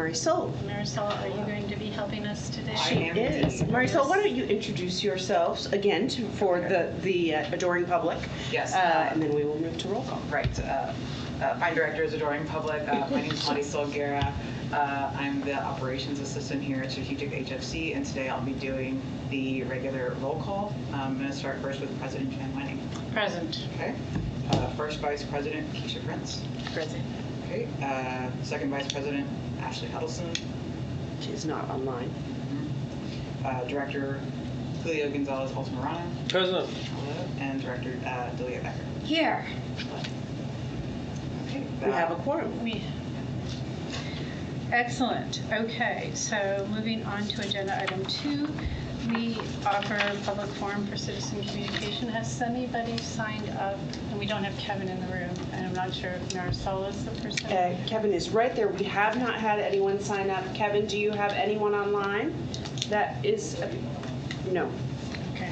Marisol. Marisol, are you going to be helping us today? She is. Marisol, why don't you introduce yourselves again for the adoring public? Yes. And then we will move to roll call. Right. Fine Directors, Adoring Public. My name is Marisol Guerra. I'm the Operations Assistant here at Strategic HFC, and today I'll be doing the regular roll call. I'm going to start first with President Jan Wenning. Present. Okay. First Vice President Keisha Prince. Present. Okay. Second Vice President Ashley Huddleston. She's not online. Director Julio Gonzalez Altamirano. Present. And Director Delia Becker. Here. Okay. We have a quorum. Excellent. Okay, so moving on to agenda item 2, we offer public forum for citizen communication. Has anybody signed up? And we don't have Kevin in the room, and I'm not sure if Marisol is the person. Kevin is right there. We have not had anyone sign up. Kevin, do you have anyone online that is? No. Okay.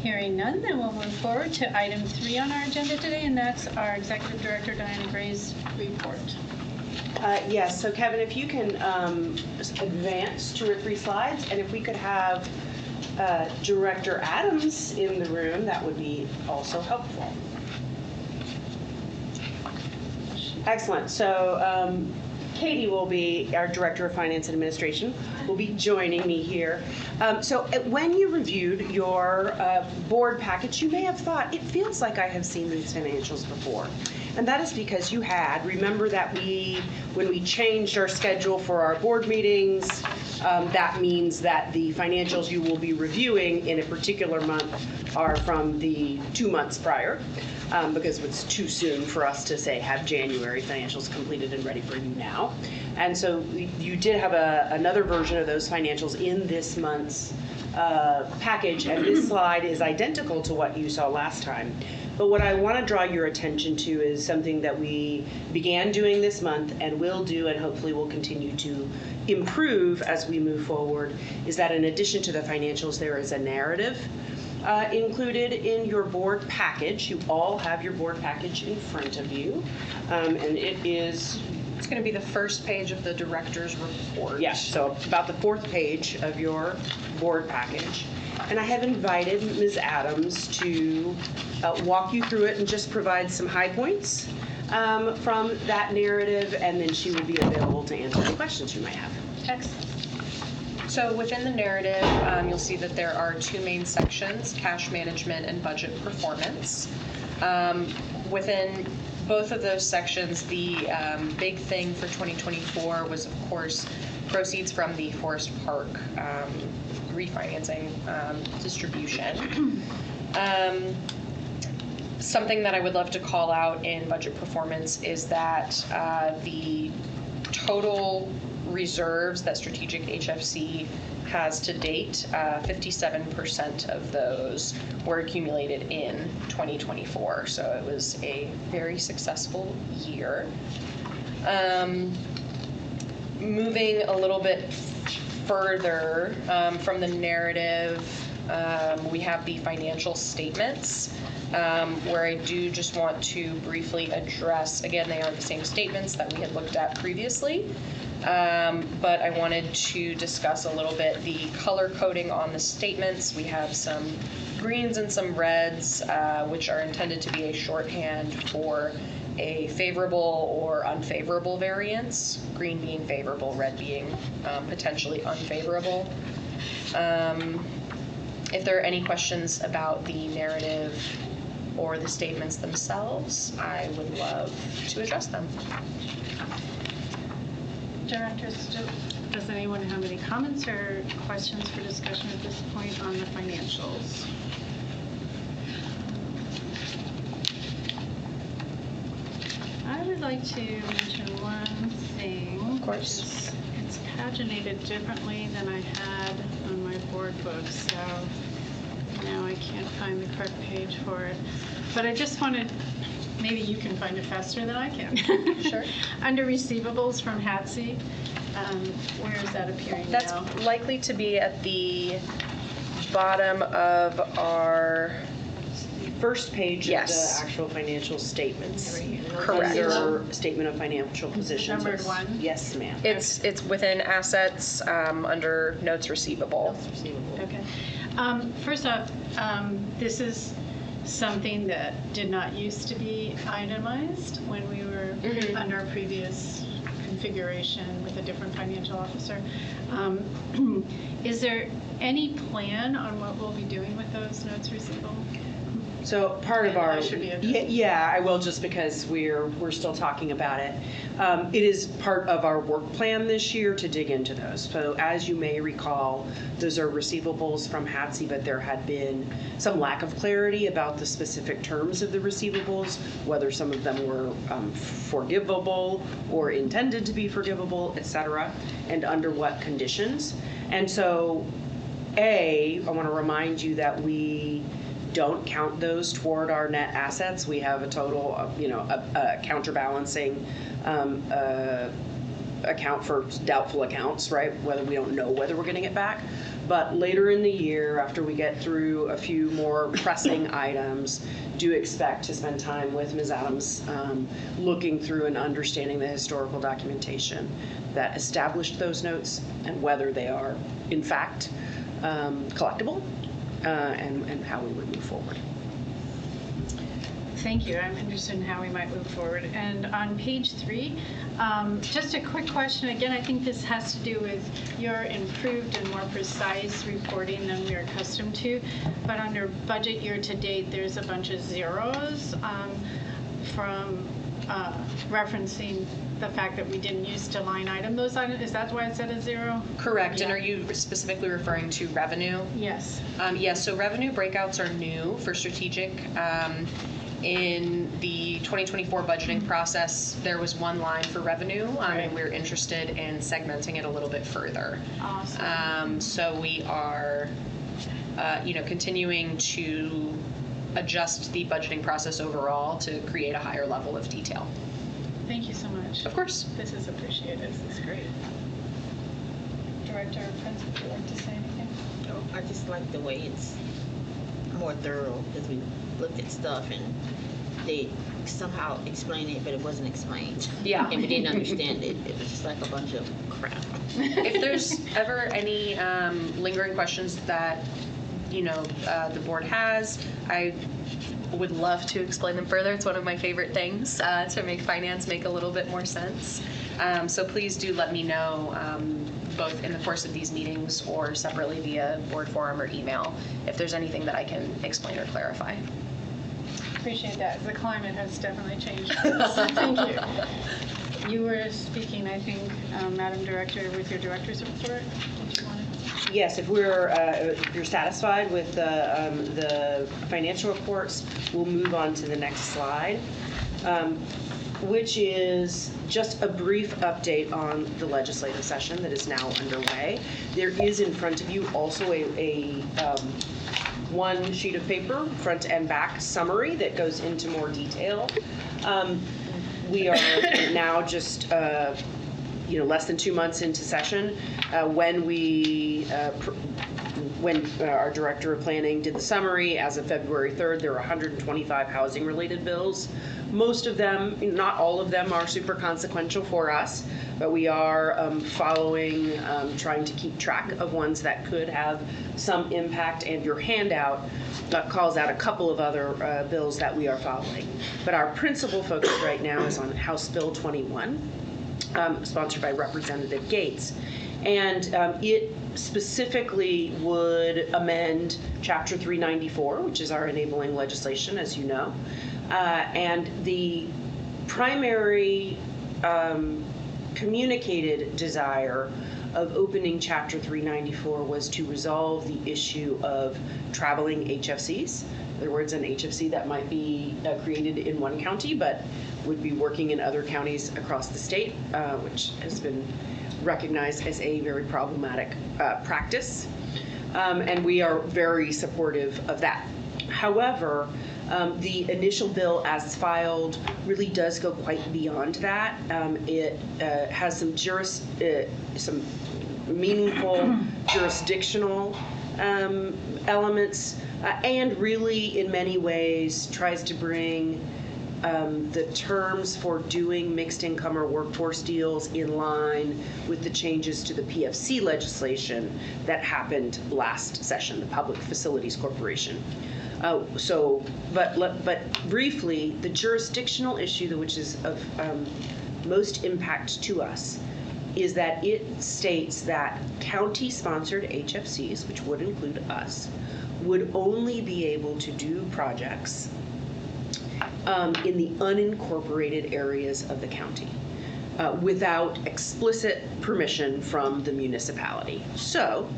Hearing none, then we'll move forward to item 3 on our agenda today, and that's our Executive Director Diana Gray's report. Yes, so Kevin, if you can just advance 2 or 3 slides, and if we could have Director Adams in the room, that would be also helpful. Excellent. So Katie will be our Director of Finance and Administration, will be joining me here. So when you reviewed your board package, you may have thought, it feels like I have seen these financials before. And that is because you had. Remember that when we changed our schedule for our board meetings, that means that the financials you will be reviewing in a particular month are from the 2 months prior, because it's too soon for us to say have January financials completed and ready for you now. And so you did have another version of those financials in this month's package, and this slide is identical to what you saw last time. But what I want to draw your attention to is something that we began doing this month and will do, and hopefully will continue to improve as we move forward, is that in addition to the financials, there is a narrative included in your board package. You all have your board package in front of you, and it is... It's going to be the first page of the director's report. Yes, so about the 4th page of your board package. And I have invited Ms. Adams to walk you through it and just provide some high points from that narrative, and then she will be available to answer any questions you might have. Excellent. So within the narrative, you'll see that there are 2 main sections, cash management and budget performance. Within both of those sections, the big thing for 2024 was, of course, proceeds from the Forest Park refinancing distribution. Something that I would love to call out in budget performance is that the total reserves that Strategic HFC has to date, 57% of those were accumulated in 2024. So it was a very successful year. Moving a little bit further from the narrative, we have the financial statements, where I do just want to briefly address, again, they are the same statements that we had looked at previously, but I wanted to discuss a little bit the color coding on the statements. We have some greens and some reds, which are intended to be a shorthand for a favorable or unfavorable variance, green being favorable, red being potentially unfavorable. If there are any questions about the narrative or the statements themselves, I would love to address them. Directors, does anyone have any comments or questions for discussion at this point on the financials? I would like to mention one thing. Of course. It's paginated differently than I had on my board book, so now I can't find the correct page for it. But I just wanted, maybe you can find it faster than I can. Sure. Under receivables from HATC, where is that appearing now? That's likely to be at the bottom of our first page Yes. of the actual financial statements. Correct. Under statement of financial positions. Numbered one? Yes, ma'am. It's within assets under notes receivable. Okay. First off, this is something that did not used to be itemized when we were under a previous configuration with a different financial officer. Is there any plan on what we'll be doing with those notes receivable? So part of And our, I should be addressing. yeah, I will, just because we're still talking about it. It is part of our work plan this year to dig into those. So as you may recall, those are receivables from HATSE, but there had been some lack of clarity about the specific terms of the receivables, whether some of them were forgivable or intended to be forgivable, et cetera, and under what conditions. And so, I want to remind you that we don't count those toward our net assets. We have a total of, a counterbalancing account for doubtful accounts, right? Whether we don't know whether we're getting it back. But later in the year, after we get through a few more pressing items, do expect to spend time with Ms. Adams looking through and understanding the historical documentation that established those notes and whether they are, in fact, collectible. And how we would move forward. Thank you. I'm interested in how we might move forward. And on page 3, just a quick question. Again, I think this has to do with your improved and more precise reporting than we're accustomed to. But under budget year to date, there's a bunch of zeros from referencing the fact that we didn't use to line item those items. Is that why it's at a 0? Correct. Yeah. And are you specifically referring to revenue? Yes. Yes, so revenue breakouts are new for strategic. In the 2024 budgeting process, there was one line for revenue, and we're interested in segmenting it a little bit further. Awesome. So we are, continuing to adjust the budgeting process overall to create a higher level of detail. Thank you so much. Of course. This is appreciated. This is great. Director Prince, would you like to say anything? No, I just like the way it's more thorough, because we looked at stuff and they somehow explained it, but it wasn't explained. Yeah. And we didn't understand it. It was just like a bunch of crap. If there's ever any lingering questions that, the board has, I would love to explain them further. It's one of my favorite things to make finance make a little bit more sense. So please do let me know, both in the course of these meetings or separately via board forum or email, if there's anything that I can explain or clarify. Appreciate that. The climate has definitely changed. Thank you. You were speaking, I think, Madam Director, with your director's report. Did you want to? Yes, if you're satisfied with the financial reports, we'll move on to the next slide, which is just a brief update on the legislative session that is now underway. There is in front of you also a one sheet of paper, front and back summary that goes into more detail. We are now just less than 2 months into session when our Director of Planning did the summary. As of February 3rd, there are 125 housing-related bills. Most of them, not all of them, are super consequential for us, but we are following, trying to keep track of ones that could have some impact, and your handout calls out a couple of other bills that we are following. But our principal focus right now is on House Bill 21, sponsored by Representative Gates. And it specifically would amend Chapter 394, which is our enabling legislation, as you know. And the primary communicated desire of opening Chapter 394 was to resolve the issue of traveling HFCs. In other words, an HFC that might be created in one county but would be working in other counties across the state, which has been recognized as a very problematic practice. And we are very supportive of that. However, the initial bill as filed really does go quite beyond that. It has some meaningful jurisdictional elements, and really, in many ways, tries to bring the terms for doing mixed income or workforce deals in line with the changes to the PFC legislation that happened last session, the Public Facilities Corporation. But briefly, the jurisdictional issue, which is of most impact to us, is that it states that county-sponsored HFCs, which would include us, would only be able to do projects in the unincorporated areas of the county without explicit permission from the municipality. So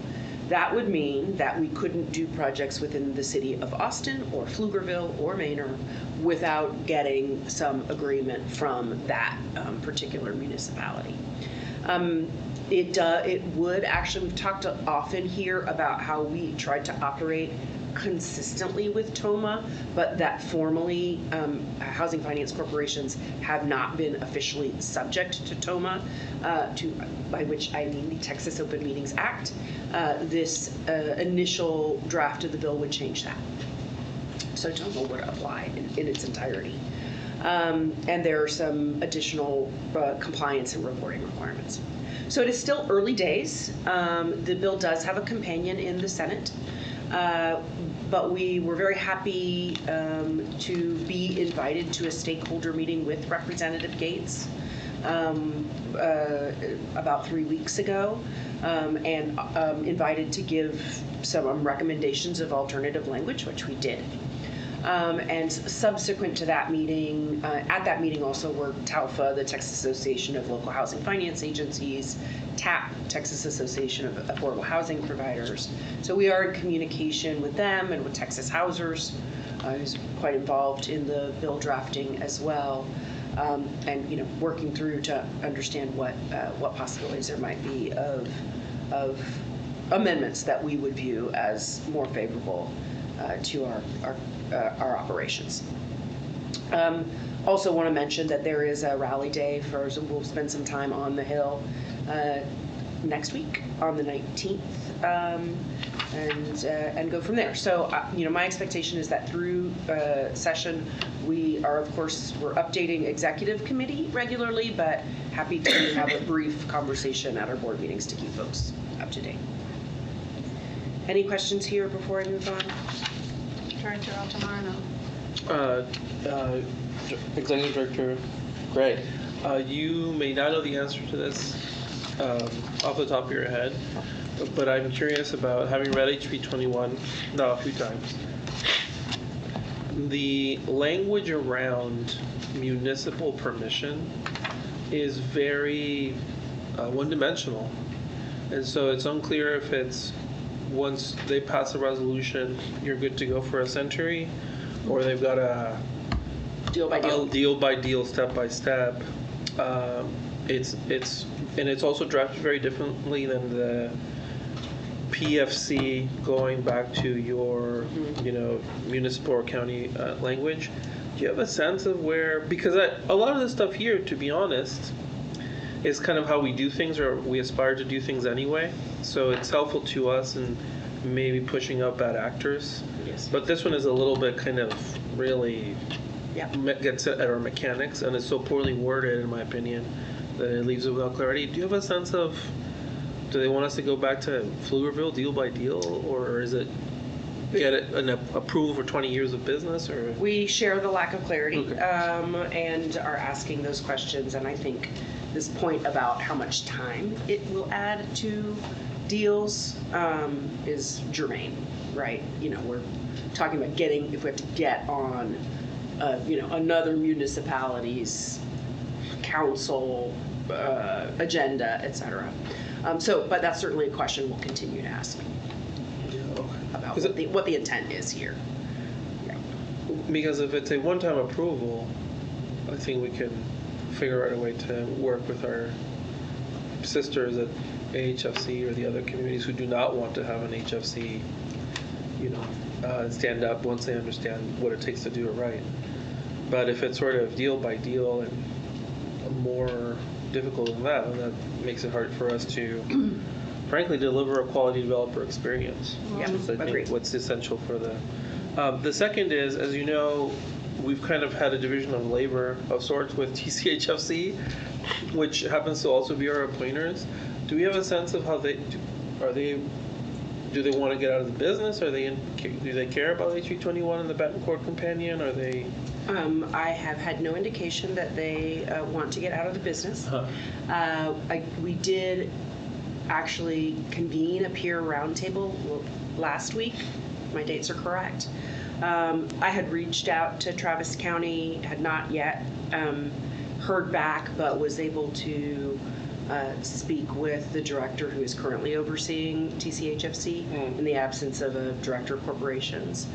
that would mean that we couldn't do projects within the city of Austin or Pflugerville or Manor without getting some agreement from that particular municipality. It would actually, we've talked often here about how we tried to operate consistently with TOMA, but that formally housing finance corporations have not been officially subject to TOMA, by which I mean the Texas Open Meetings Act. This initial draft of the bill would change that. So TOMA would apply in its entirety. And there are some additional compliance and reporting requirements. So it is still early days. The bill does have a companion in the Senate. But we were very happy to be invited to a stakeholder meeting with Representative Gates about 3 weeks ago, and invited to give some recommendations of alternative language, which we did. And subsequent to that meeting, at that meeting also were TALFA, the Texas Association of Local Housing Finance Agencies, TAP, Texas Association of Affordable Housing Providers. So we are in communication with them and with Texas Housers, who's quite involved in the bill drafting as well, and working through to understand what possibilities there might be of amendments that we would view as more favorable to our operations. Also want to mention that there is a rally day we'll spend some time on the Hill next week on the 19th, and go from there. So my expectation is that through session we're updating executive committee regularly, but happy to have a brief conversation at our board meetings to keep folks up to date. Any questions here before I move on? Director Altamirano. Executive Director Gray, you may not know the answer to this off the top of your head, but I'm curious about, having read HB 21 now a few times, the language around municipal permission is very one-dimensional, and so it's unclear if it's once they pass a resolution, you're good to go for a century, or they've got a deal by deal, step by step. It's also drafted very differently than the PFC going back to your municipal or county language. Do you have a sense of where? Because a lot of this stuff here, to be honest, is kind of how we do things, or we aspire to do things anyway. So it's helpful to us in maybe pushing out bad actors. Yes. But this one is a little bit kind of really gets at our mechanics, and it's so poorly worded, in my opinion, that it leaves it without clarity. Do you have a sense of, do they want us to go back to Pflugerville deal by deal, or is it get an approval for 20 years of business? Or we share the lack of clarity, okay. And are asking those questions, and I think this point about how much time it will add to deals is germane, right? We're talking about if we have to get on another municipality's council agenda, etc. But that's certainly a question we'll continue to ask about what the intent is here. Yeah. Because if it's a one-time approval, I think we can figure out a way to work with our sisters at AHFC or the other communities who do not want to have an HFC, stand up once they understand what it takes to do it right. But if it's sort of deal by deal and more difficult than that, then that makes it hard for us to frankly, deliver a quality developer experience. Yeah, Which is, I agreed. think, what's essential for the second is, as you know, we've kind of had a division of labor of sorts with TCHFC, which happens to also be our appointers. Do we have a sense of how do they want to get out of the business? Do they care about H321 and the Betancourt Companion? Are they? I have had no indication that they want to get out of the business. We did actually convene a peer roundtable last week. My dates are correct. I had reached out to Travis County, had not yet heard back, but was able to speak with the director who is currently overseeing TCHFC in the absence of a director of corporations.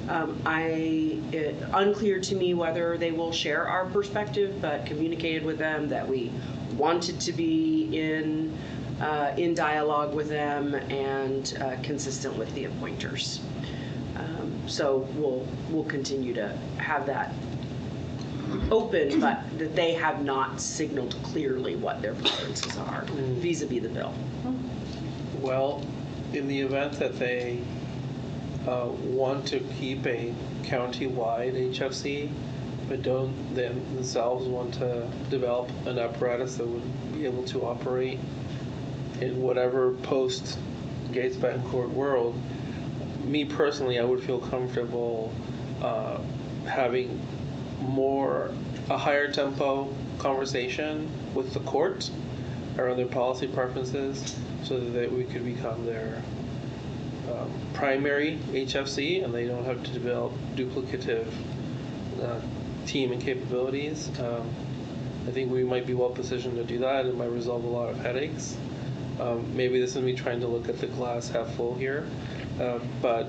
Unclear to me whether they will share our perspective, but communicated with them that we wanted to be in dialogue with them and consistent with the appointers. So we'll continue to have that open, but that they have not signaled clearly what their preferences are vis-a-vis the bill. Well, in the event that they want to keep a county-wide HFC, but don't themselves want to develop an apparatus that would be able to operate in whatever post-Gates Betancourt world, me personally, I would feel comfortable having a higher tempo conversation with the court around their policy preferences so that we could become their primary HFC and they don't have to develop duplicative team and capabilities. I think we might be well positioned to do that. It might resolve a lot of headaches. Maybe this is me trying to look at the glass half full here, but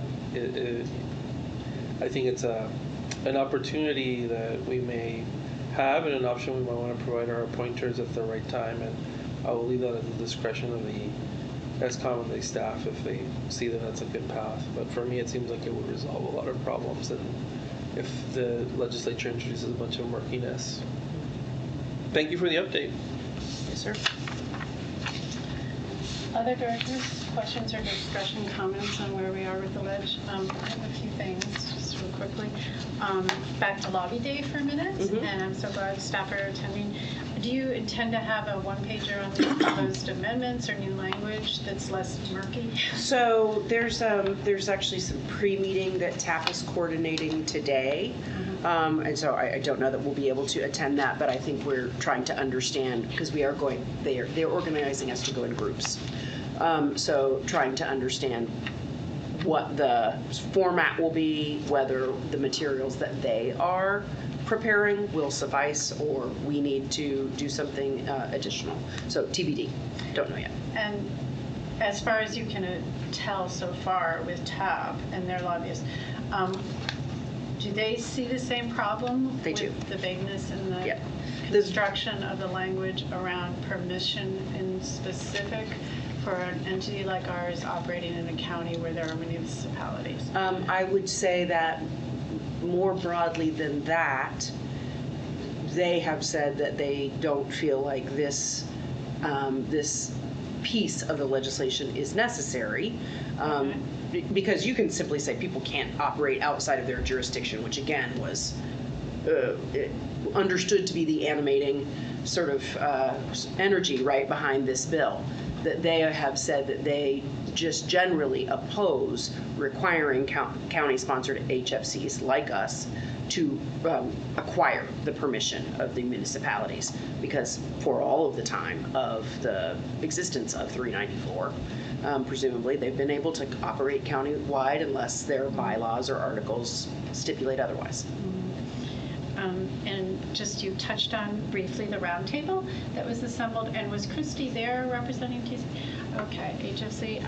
I think it's an opportunity that we may have and an option we might want to provide our appointers at the right time, and I will leave that at the discretion of the ESCOM and the staff if they see that that's a good path. But for me, it seems like it would resolve a lot of problems, and if the legislature introduces a bunch of murkiness. Thank you for the update. Yes, sir. Other directors, questions or discussion, comments on where we are with the ledge? I have a few things, just real quickly. Back to lobby day for a minute, and I'm so glad staff are attending. Do you intend to have a one-pager on the proposed amendments or new language that's less murky? So there's actually some pre-meeting that TAP is coordinating today. And so I don't know that we'll be able to attend that, but I think we're trying to understand, because they're organizing us to go in groups. So trying to understand what the format will be, whether the materials that they are preparing will suffice or we need to do something additional. So TBD, don't know yet. And as far as you can tell so far with TAP and their lobbyists, do they see the same problem They with do. the vagueness and the Yeah. construction of the language around permission in specific for an entity like ours operating in a county where there are municipalities? I would say that more broadly than that, they have said that they don't feel like this piece of the legislation is necessary. Because you can simply say people can't operate outside of their jurisdiction, which again was understood to be the animating sort of energy right behind this bill. That they have said that they just generally oppose requiring county-sponsored HFCs like us to acquire the permission of the municipalities, because for all of the time of the existence of 394, presumably they've been able to operate county-wide unless their bylaws or articles stipulate otherwise. And just you touched on briefly the roundtable that was assembled, and was Christy there representing TC? Okay, HFC.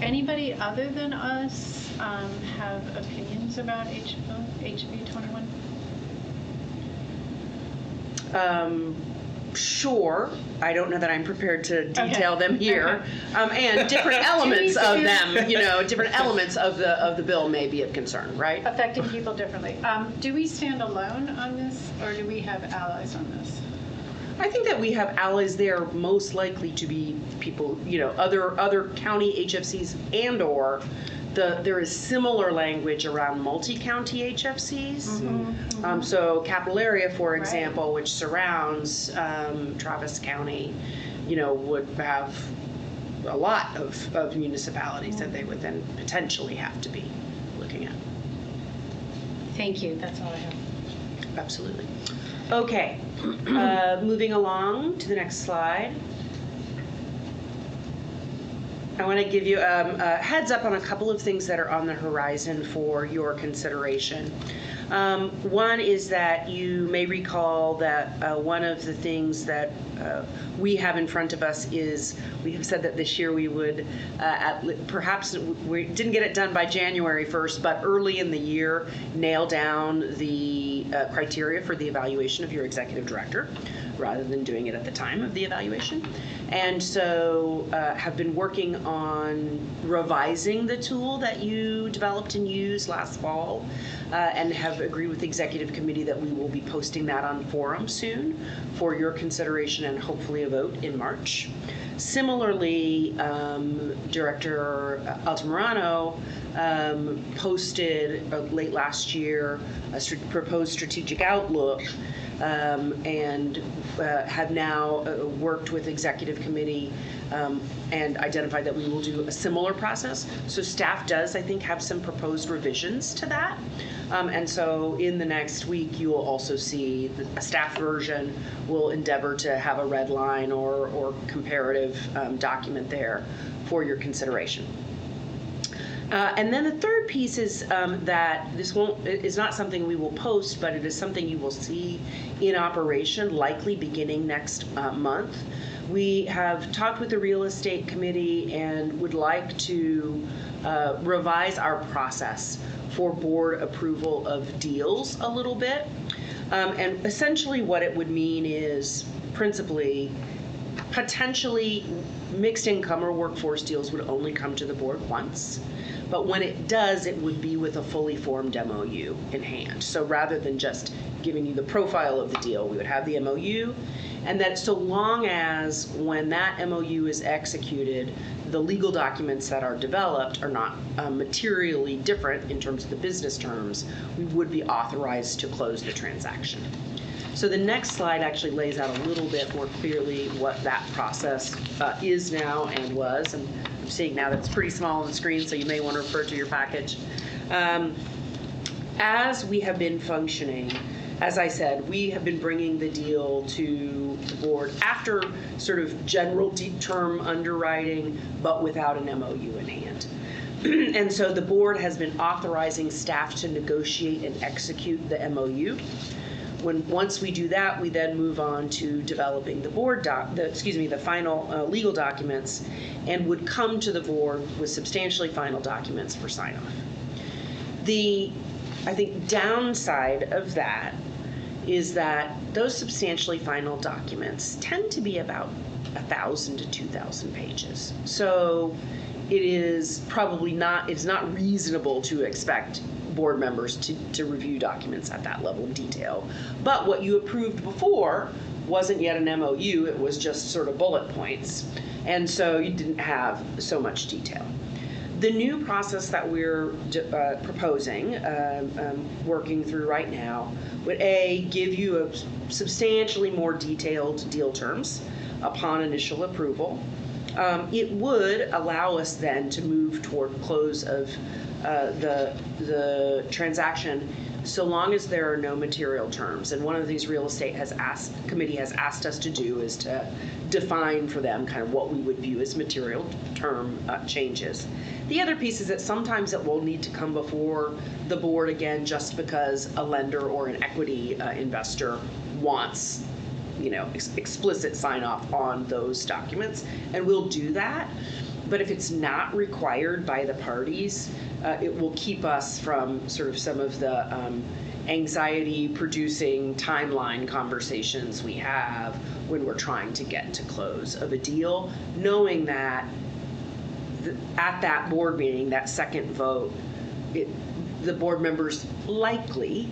Anybody other than us have opinions about HB 21? Sure. I don't know that I'm prepared to detail Okay. them here. And different elements of them, different elements of the bill may be of concern, right? Affecting people differently. Do we stand alone on this, or do we have allies on this? I think that we have allies there, most likely to be people, other county HFCs and/or there is similar language around multi-county HFCs. So Capital Area, for example, which surrounds Travis County, would have a lot of municipalities that they would then potentially have to be looking at. Thank you, that's all I have. Absolutely. Okay, moving along to the next slide. I want to give you a heads up on a couple of things that are on the horizon for your consideration. One is that you may recall that one of the things that we have in front of us is we have said that this year we would perhaps we didn't get it done by January 1st, but early in the year nail down the criteria for the evaluation of your executive director, rather than doing it at the time of the evaluation. And so have been working on revising the tool that you developed and used last fall, and have agreed with the executive committee that we will be posting that on forum soon for your consideration and hopefully a vote in March. Similarly, Director Altamirano posted late last year a proposed strategic outlook, and have now worked with executive committee and identified that we will do a similar process. So staff does, I think, have some proposed revisions to that. And so in the next week, you will also see a staff version will endeavor to have a red line or comparative document there for your consideration. And then the third piece is that this is not something we will post, but it is something you will see in operation, likely beginning next month. We have talked with the real estate committee and would like to revise our process for board approval of deals a little bit. And essentially what it would mean is principally, potentially mixed income or workforce deals would only come to the board once. But when it does, it would be with a fully formed MOU in hand. So rather than just giving you the profile of the deal, we would have the MOU, and that so long as when that MOU is executed, the legal documents that are developed are not materially different in terms of the business terms, we would be authorized to close the transaction. So the next slide actually lays out a little bit more clearly what that process is now and was. And I'm seeing now that it's pretty small on the screen, so you may want to refer to your package. As we have been functioning, as I said, we have been bringing the deal to the board after sort of general deep term underwriting, but without an MOU in hand. And so the board has been authorizing staff to negotiate and execute the MOU. Once we do that, we then move on to developing the final legal documents, and would come to the board with substantially final documents for sign-off. The, I think, downside of that is that those substantially final documents tend to be about 1,000 to 2,000 pages. So it is probably not, it's not reasonable to expect board members to review documents at that level of detail. But what you approved before wasn't yet an MOU, it was just sort of bullet points. And so you didn't have so much detail. The new process that we're proposing, working through right now, would give you a substantially more detailed deal terms upon initial approval. It would allow us then to move toward close of the transaction, so long as there are no material terms. And one of the things real estate committee has asked us to do is to define for them kind of what we would view as material term changes. The other piece is that sometimes it will need to come before the board again, just because a lender or an equity investor wants, explicit sign off on those documents, and we'll do that. But if it's not required by the parties, it will keep us from sort of some of the anxiety-producing timeline conversations we have when we're trying to get to close of a deal, knowing that at that board meeting, that second vote, the board members likely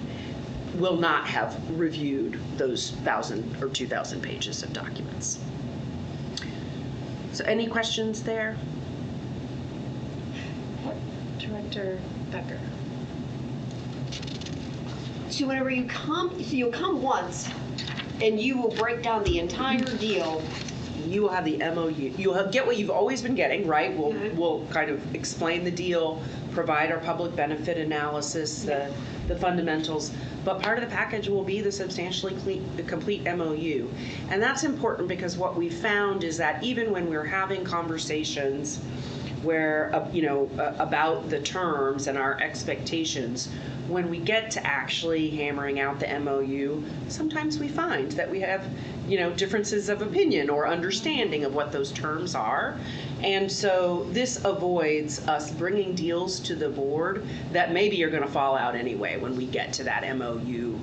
will not have reviewed those 1,000 or 2,000 pages of documents. So any questions there? Director Becker. So whenever you come, so you'll come once, and you will break down the entire deal. You will have the MOU. You'll get what you've always been getting, right? We'll kind of explain the deal, provide our public benefit analysis, the fundamentals. But part of the package will be the the complete MOU. And that's important because what we found is that even when we're having conversations where, about the terms and our expectations, when we get to actually hammering out the MOU, sometimes we find that we have, differences of opinion or understanding of what those terms are. And so this avoids us bringing deals to the board that maybe are going to fall out anyway when we get to that MOU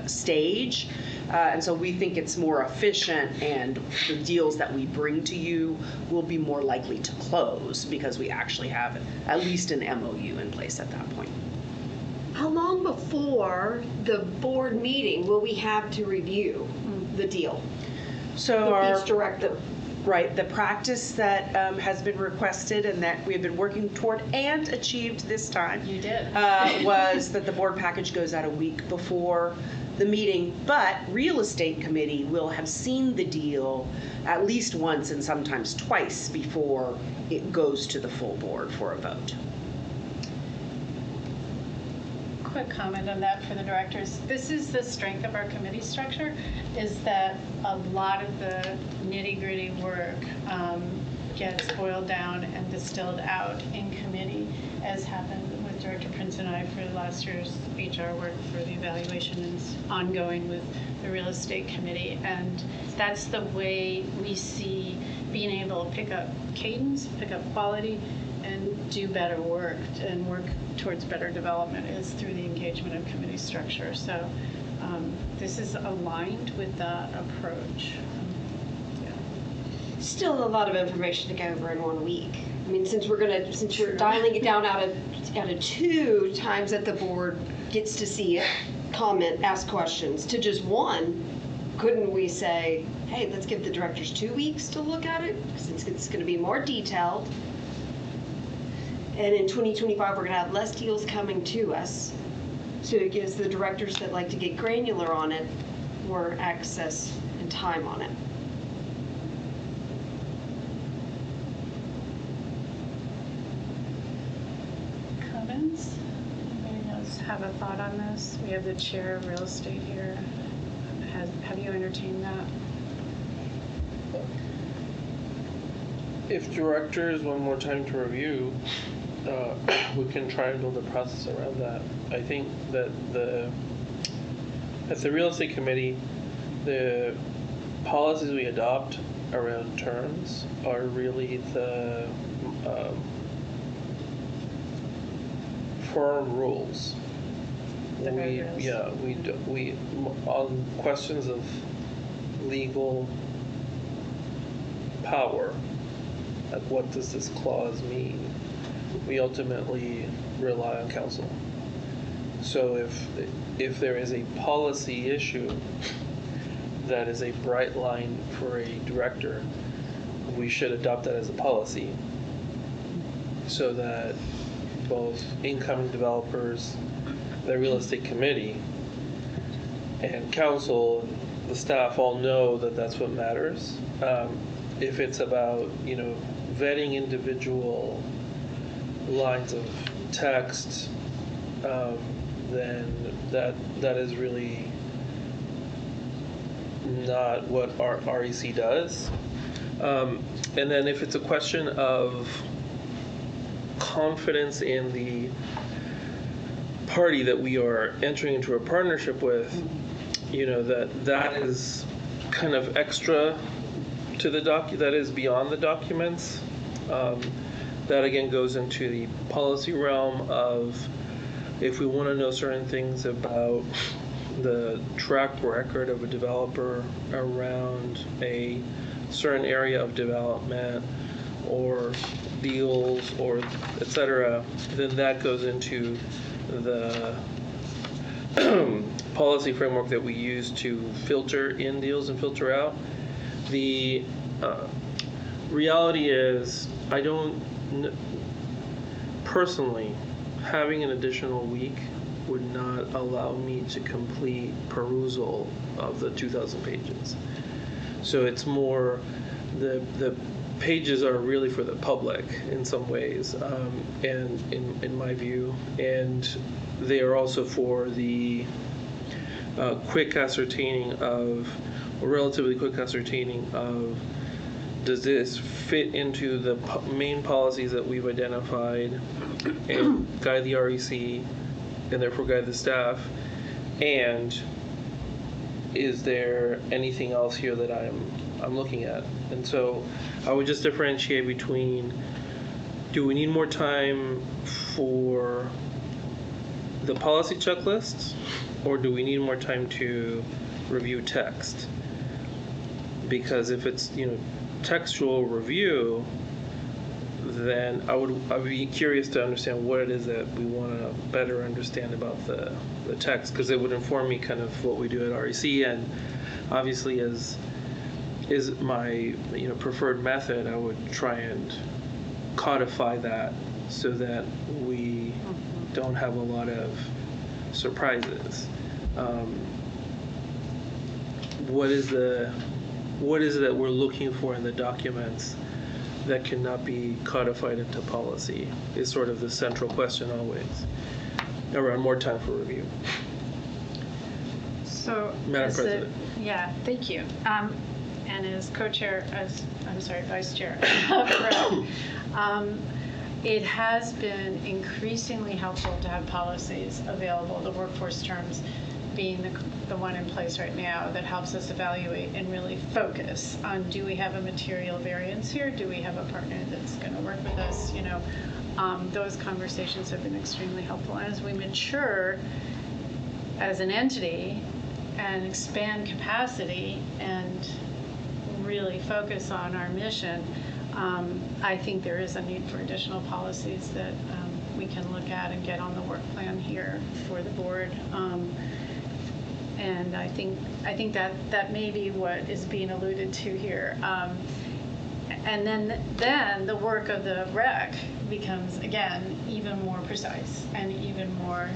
stage. And so we think it's more efficient, and the deals that we bring to you will be more likely to close because we actually have at least an MOU in place at that point. How long before the board meeting will we have to review the deal? So With each director. Right, the practice that has been requested and that we've been working toward and achieved this time. You did. Was that the board package goes out a week before the meeting, but real estate committee will have seen the deal at least once and sometimes twice before it goes to the full board for a vote. Quick comment on that for the directors. This is the strength of our committee structure, is that a lot of the nitty-gritty work gets boiled down and distilled out in committee, as happened with Director Prince and I for last year's HR work for the evaluation, and ongoing with the real estate committee. And that's the way we see being able to pick up cadence, pick up quality, and do better work and work towards better development is through the engagement of committee structure. So this is aligned with that approach. Still a lot of information to go over in 1 week. I mean, since you're dialing it down out of 2 times that the board gets to see it, comment, ask questions, to just 1, couldn't we say, hey, let's give the directors 2 weeks to look at it, since it's going to be more detailed. And in 2025, we're going to have less deals coming to us. So it gives the directors that like to get granular on it more access and time on it. Comments? Anybody else have a thought on this? We have the chair of real estate here. Have you entertained that? If directors want more time to review, we can try and build a process around that. I think that at the real estate committee, the policies we adopt around terms are really the firm rules. The guardrails. We on questions of legal power, like what does this clause mean? We ultimately rely on counsel. So if there is a policy issue that is a bright line for a director, we should adopt that as a policy so that both incoming developers, the real estate committee, and council, the staff all know that that's what matters. If it's about, vetting individual lines of text, then that is really not what our REC does. And then if it's a question of confidence in the party that we are entering into a partnership with, that is kind of extra to the that is beyond the documents. That again goes into the policy realm of if we want to know certain things about the track record of a developer around a certain area of development or deals or etc., then that goes into the policy framework that we use to filter in deals and filter out. The reality is, I don't, personally, having an additional week would not allow me to complete perusal of the 2,000 pages. So it's more, the pages are really for the public in some ways, and in my view, and they are also for the quick ascertaining of, or relatively quick ascertaining of, does this fit into the main policies that we've identified and guide the REC and therefore guide the staff, and is there anything else here that I'm looking at? And so I would just differentiate between, do we need more time for the policy checklists, or do we need more time to review text? Because if it's, textual review, then I'd be curious to understand what it is that we want to better understand about the text, because it would inform me kind of what we do at REC, and obviously as is my preferred method, I would try and codify that so that we don't have a lot of surprises. What is it that we're looking for in the documents that cannot be codified into policy is sort of the central question always, around more time for review. So, Madam as the- President. Yeah, thank you. And as co-chair, vice chair of REC, it has been increasingly helpful to have policies available, the workforce terms being the one in place right now that helps us evaluate and really focus on, do we have a material variance here? Do we have a partner that's going to work with us? Those conversations have been extremely helpful. And as we mature as an entity and expand capacity and really focus on our mission, I think there is a need for additional policies that we can look at and get on the work plan here for the board. And I think that may be what is being alluded to here. And then the work of the REC becomes, again, even more precise and even more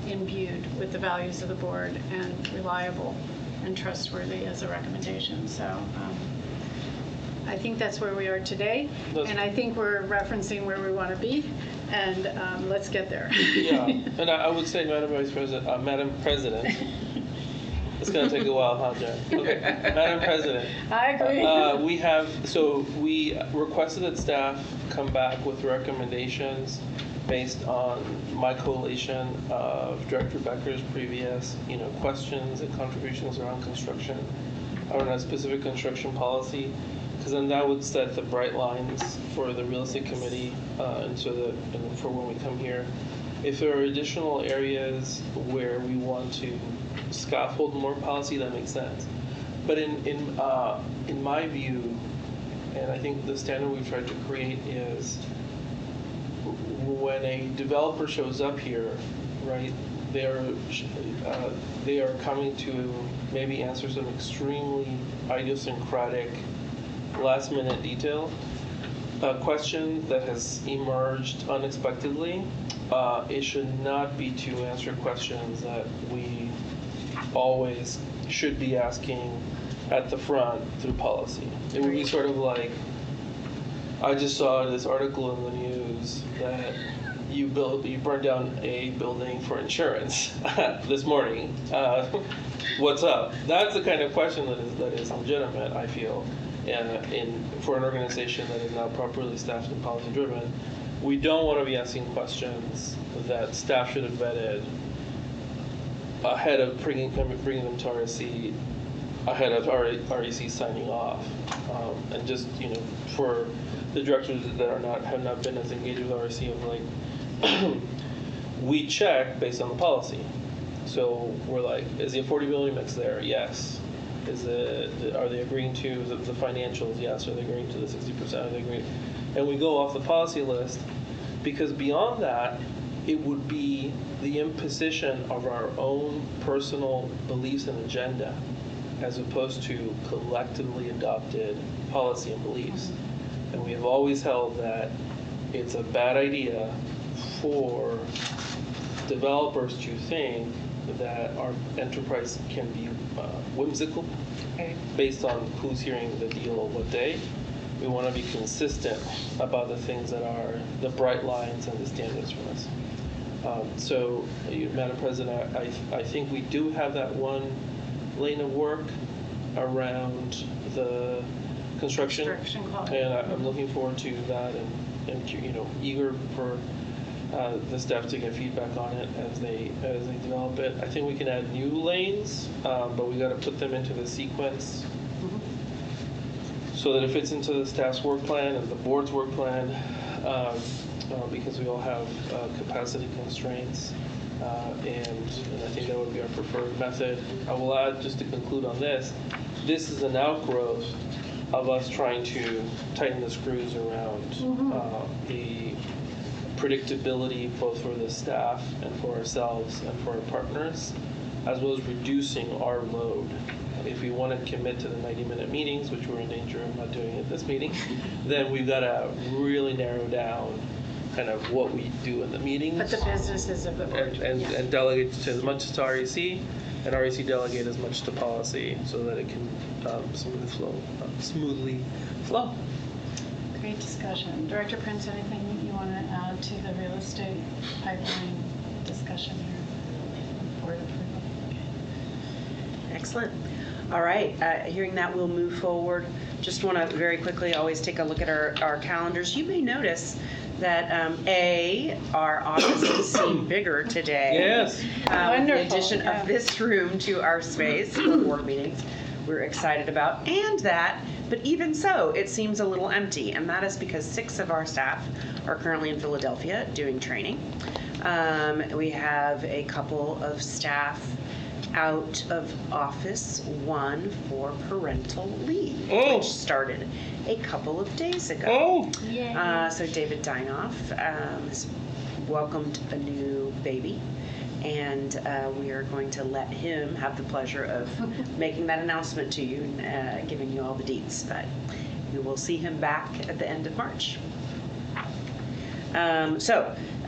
imbued with the values of the board and reliable and trustworthy as a recommendation. So I think that's where we are today, and I think we're referencing where we want to be, and let's get there. Yeah, and I would say, Madam President, it's going to take a while, huh, Jen? Okay, Madam President. I agree. We requested that staff come back with recommendations based on my collation of Director Becker's previous, questions and contributions around construction, around a specific construction policy, because then that would set the bright lines for the real estate committee, and for when we come here. If there are additional areas where we want to scaffold more policy, that makes sense. But in my view, and I think the standard we've tried to create is, when a developer shows up here, right, they are coming to maybe answer some extremely idiosyncratic, last-minute detail. A question that has emerged unexpectedly, it should not be to answer questions that we always should be asking at the front through policy. It would be sort of like, I just saw this article in the news that you burned down a building for insurance this morning. What's up? That's the kind of question that is legitimate, I feel, for an organization that is not properly staffed and policy driven. We don't want to be asking questions that staff should have vetted ahead of bringing them to REC, ahead of REC signing off, and just for the directors that have not been as engaged with REC, of like, we check based on the policy. So we're like, is the affordability mix there? Yes. Are they agreeing to the financials? Yes. Are they agreeing to the 60%? Are they agreeing? And we go off the policy list, because beyond that, it would be the imposition of our own personal beliefs and agenda as opposed to collectively adopted policy and beliefs. And we have always held that it's a bad idea for developers to think that our enterprise can be whimsical based on who's hearing the deal what day. We want to be consistent about the things that are the bright lines and the standards for us. So, Madam President, I think we do have that one lane of work around the construction. Quality. And I'm looking forward to that and eager for the staff to get feedback on it as they develop it. I think we can add new lanes, but we got to put them into the sequence so that it fits into the staff's work plan and the board's work plan, because we all have capacity constraints, and I think that would be our preferred method. I will add, just to conclude on this is an outgrowth of us trying to tighten the screws around the predictability both for the staff and for ourselves and for our partners, as well as reducing our load. If we want to commit to the 90-minute meetings, which we're in danger of not doing at this meeting, then we've got to really narrow down kind of what we do in the meetings. But the businesses of the board. And delegate to as much to REC, and REC delegate as much to policy so that it can smoothly flow. Great discussion. Director Prince, anything you want to add to the real estate pipeline discussion here? Board approval. Okay. Excellent. All right, hearing that, we'll move forward. Just want to very quickly always take a look at our calendars. You may notice that our offices seem bigger today. Yes. The addition of this room to our space for board meetings, we're excited about. And that, but even so, it seems a little empty. And that is because 6 of our staff are currently in Philadelphia doing training. We have a couple of staff out of office, one for parental leave, which started a couple of days ago. So David Dinoff has welcomed a new baby, and we are going to let him have the pleasure of making that announcement to you and giving you all the deets. But you will see him back at the end of March. There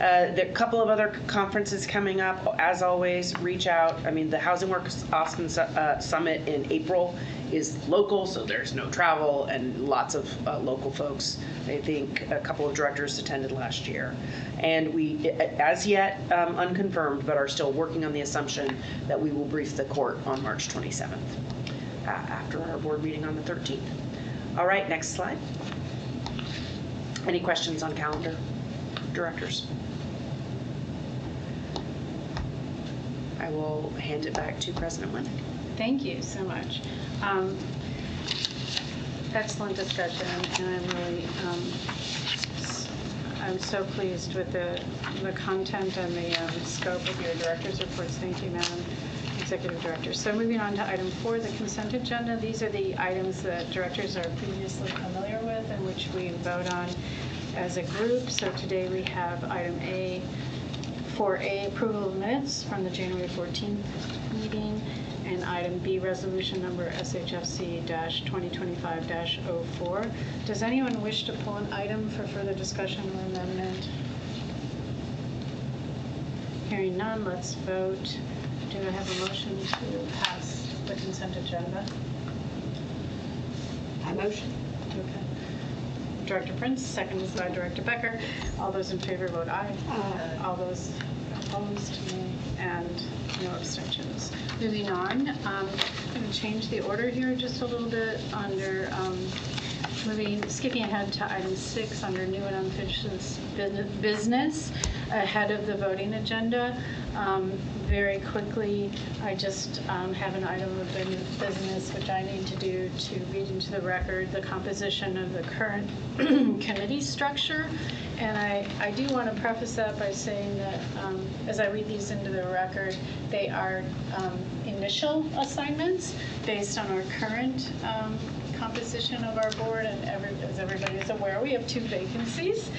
are a couple of other conferences coming up. As always, reach out. I mean, the Housing Works Austin Summit in April is local, so there's no travel and lots of local folks. I think a couple of directors attended last year. And we, as yet, unconfirmed, but are still working on the assumption that we will brief the court on March 27th after our board meeting on the 13th. All right, next slide. Any questions on calendar? Directors. I will hand it back to President Winnick. Thank you so much. Excellent discussion, and I'm so pleased with the content and the scope of your director's reports. Thank you, Madam Executive Director. So moving on to item 4, the consent agenda. These are the items that directors are previously familiar with and which we vote on as a group. So today we have item A, 4A, approval of minutes from the January 14th meeting, and item B, resolution number SHFC-2025-04. Does anyone wish to pull an item for further discussion or amendment? Hearing none, let's vote. Do I have a motion to pass the consent agenda? I motion. Okay. Director Prince, seconded by Director Becker. All those in favor vote aye. All those opposed, nay, and no abstentions. Moving on, I'm going to change the order here just a little bit under skipping ahead to item 6 under new and unfinished business ahead of the voting agenda. Very quickly, I just have an item of business which I need to do to read into the record the composition of the current committee structure. And I do want to preface that by saying that as I read these into the record, they are initial assignments based on our current composition of our board, and as everybody is aware, we have 2 vacancies.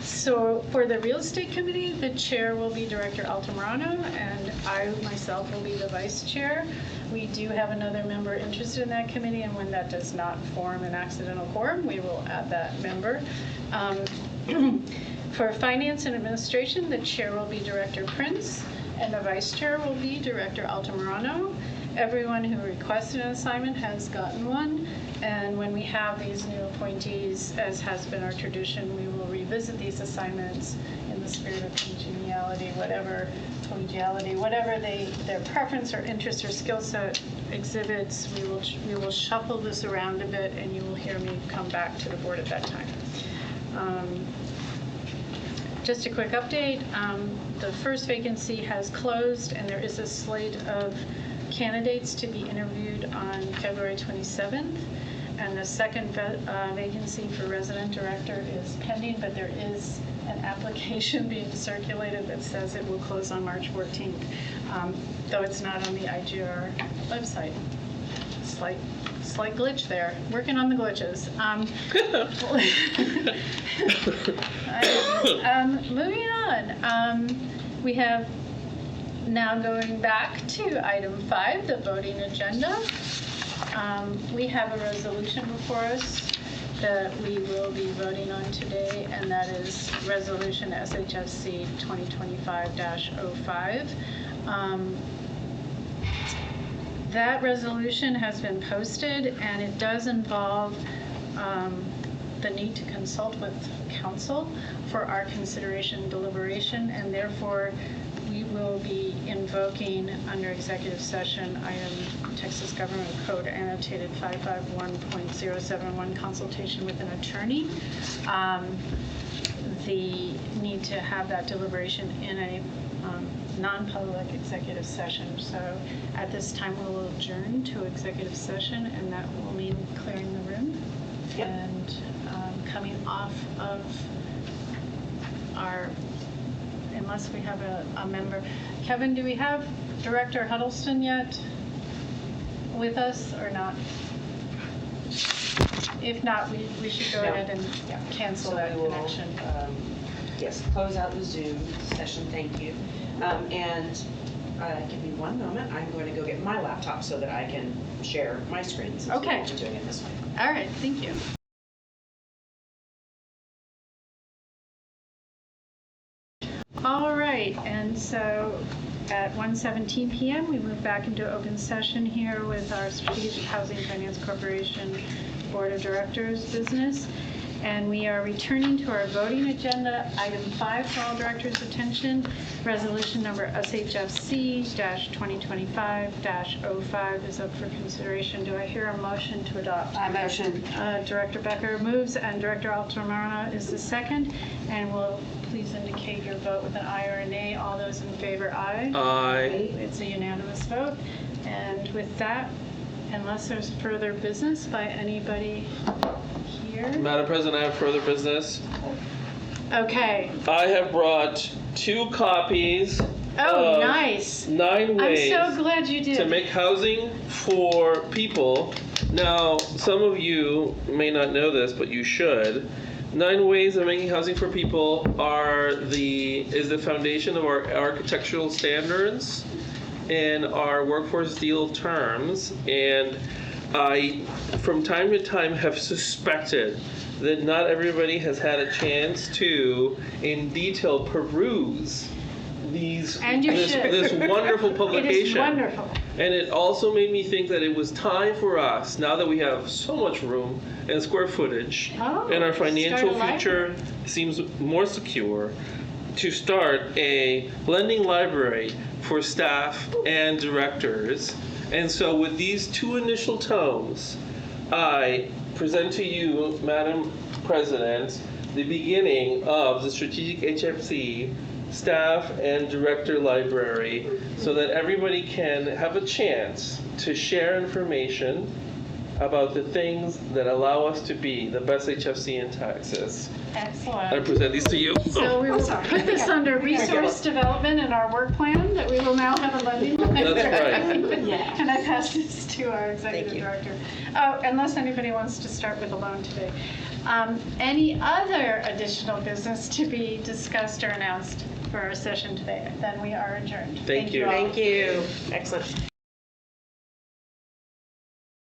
So for the real estate committee, the chair will be Director Altamirano, and I myself will be the vice chair. We do have another member interested in that committee, and when that does not form an accidental quorum, we will add that member. For finance and administration, the chair will be Director Prince, and the vice chair will be Director Altamirano. Everyone who requested an assignment has gotten one, and when we have these new appointees, as has been our tradition, we will revisit these assignments in the spirit of congeniality, whatever their preference or interest or skill set exhibits. We will shuffle this around a bit, and you will hear me come back to the board at that time. Just a quick update, the first vacancy has closed, and there is a slate of candidates to be interviewed on February 27th, and the second vacancy for resident director is pending, but there is an application being circulated that says it will close on March 14th, though it's not on the IGR website. Slight glitch there. Working on the glitches. Moving on. We have now going back to item 5, the voting agenda. We have a resolution before us that we will be voting on today, and that is Resolution SHFC 2025-05. That resolution has been posted, and it does involve the need to consult with counsel for our consideration and deliberation, and therefore we will be invoking under executive session item Texas Government Code annotated 551.071 consultation with an attorney. The need to have that deliberation in a non-public executive session. So at this time we will adjourn to executive session, and that will mean clearing the room. Yep. And coming off of our, unless we have a member. Kevin, do we have Director Huddleston yet with us or not? If not, we should go No. ahead and cancel that connection. Yes, close out the Zoom session, thank you. And give me one moment, I'm going to go get my laptop so that I can share my screen since Okay. we're doing it this way. All right, thank you. All right, and so at 1:17 p.m. we move back into open session here with our Strategic Housing Finance Corporation Board of Directors business. And we are returning to our voting agenda. Item 5 for all directors' attention, resolution number SHFC-2025-05 is up for consideration. Do I hear a motion to adopt? I motion. Director Becker moves, and Director Altamirano is the second. And will please indicate your vote with an aye or a nay. All those in favor, aye. Aye. It's a unanimous vote. And with that, unless there's further business by anybody here. Madam President, I have further business. Okay. I have brought 2 copies Oh, of nice. 9 ways I'm so glad you did. to make housing for people. Now, some of you may not know this, but you should. 9 ways of making housing for people is the foundation of our architectural standards and our workforce deal terms. And I, from time to time, have suspected that not everybody has had a chance to, in detail, peruse And you should. this wonderful publication. It is wonderful. And it also made me think that it was time for us, now that we have so much room and square footage, and our financial start a future seems more secure, to start a blending library for staff and directors. And so with these 2 initial tomes, I present to you, Madam President, the beginning of the Strategic HFC Staff and Director Library, so that everybody can have a chance to share information about the things that allow us to be the best HFC in Texas. I Excellent. present these to you. So we will put this under resource development in our work plan that we will now have a Monday night. That's right. Yeah. And I pass this to our executive director. Oh, unless anybody wants to start with a loan today. Any other additional business to be discussed or announced for our session today? Then we are adjourned. Thank you. all. Thank you. Excellent.